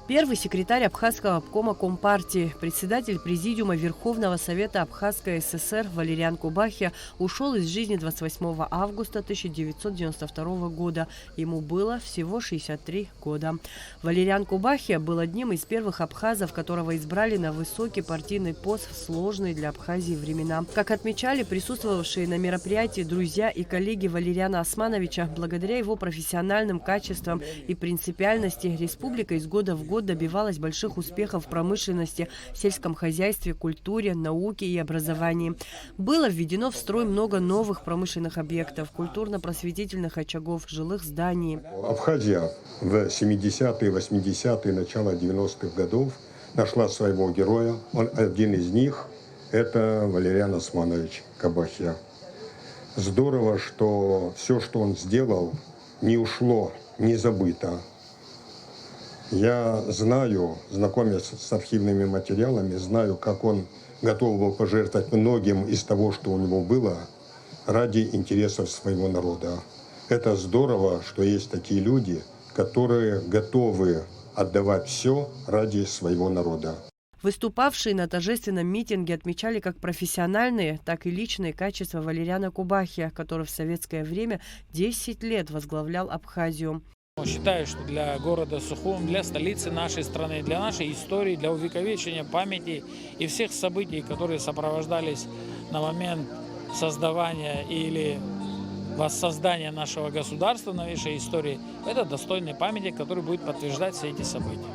Первый секретарь Абхазского обкома Компартии, председатель Президиума Верховного Совета Абхазской ССР Валериан Кубахия ушел из жизни 28 августа 1992 года. Ему было всего 63 года. Валериан Кубахия был одним из первых абхазов, которого избрали на высокий партийный пост в сложные для Абхазии времена. Как отмечали присутствовавшие на мероприятии друзья и коллеги Валериана Османовича, благодаря его профессиональным качествам и принципиальности республика из года в год добивалась больших успехов в промышленности, сельском хозяйстве, культуре, науке и образовании. Было введено в строй много новых промышленных объектов, культурно-просветительных очагов, жилых зданий. Абхазия в 70-е, 80-е, начало 90-х годов нашла своего героя. Один из них – это Валериан Османович Кубахия. Здорово, что все, что он сделал, не ушло, не забыто. Я знаю, знакомясь с архивными материалами, знаю, как он готов был пожертвовать многим из того, что у него было, ради интересов своего народа. Это здорово, что есть такие люди, которые готовы отдавать все ради своего народа. Выступавшие на торжественном митинге отмечали как профессиональные, так и личные качества Валериана Кубахия, который в советское время 10 лет возглавлял Абхазию. Считаю, что для города Сухум, для столицы нашей страны, для нашей истории, для увековечения памяти и всех событий, которые сопровождались на момент создавания или воссоздания нашего государства, новейшей истории, это достойный памятник, который будет подтверждать все эти события.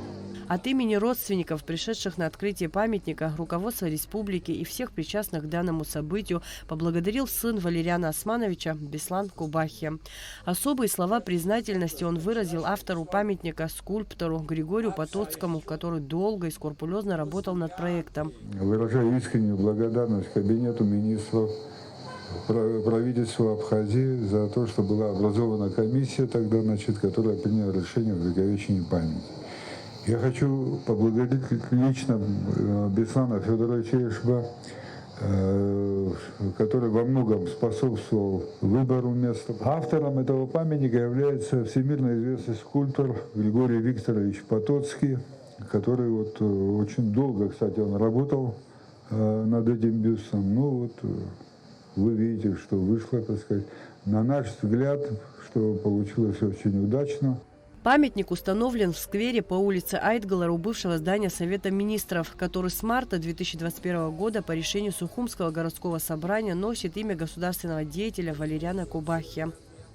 От имени родственников, пришедших на открытие памятника, руководства республики и всех причастных к данному событию поблагодарил сын Валериана Османовича Беслан Кубахия. Особые слова признательности он выразил автору памятника, скульптору Григорию Потоцкому, который долго и скрупулезно работал над проектом. Выражаю искреннюю благодарность Кабинету министров, правительству Абхазии за то, что была образована комиссия тогда, которая приняла решение о увековечении памяти. Я хочу поблагодарить лично Беслана Федоровича Ишба, который во многом способствовал выбору места. Автором этого памятника является всемирно известный скульптор Григорий Викторович Потоцкий, который очень долго, кстати, он работал над этим бюстом. Вы видите, что вышло, так сказать, на наш взгляд, что получилось очень удачно. Памятник установлен в сквере по улице Айтгалар у бывшего здания Совета министров, который с марта 2021 года по решению Сухумского городского собрания носит имя государственного деятеля Валериана Кубахия.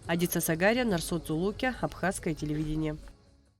Адица Сагария, Нарсот Цулукя, Абхазское телевидение.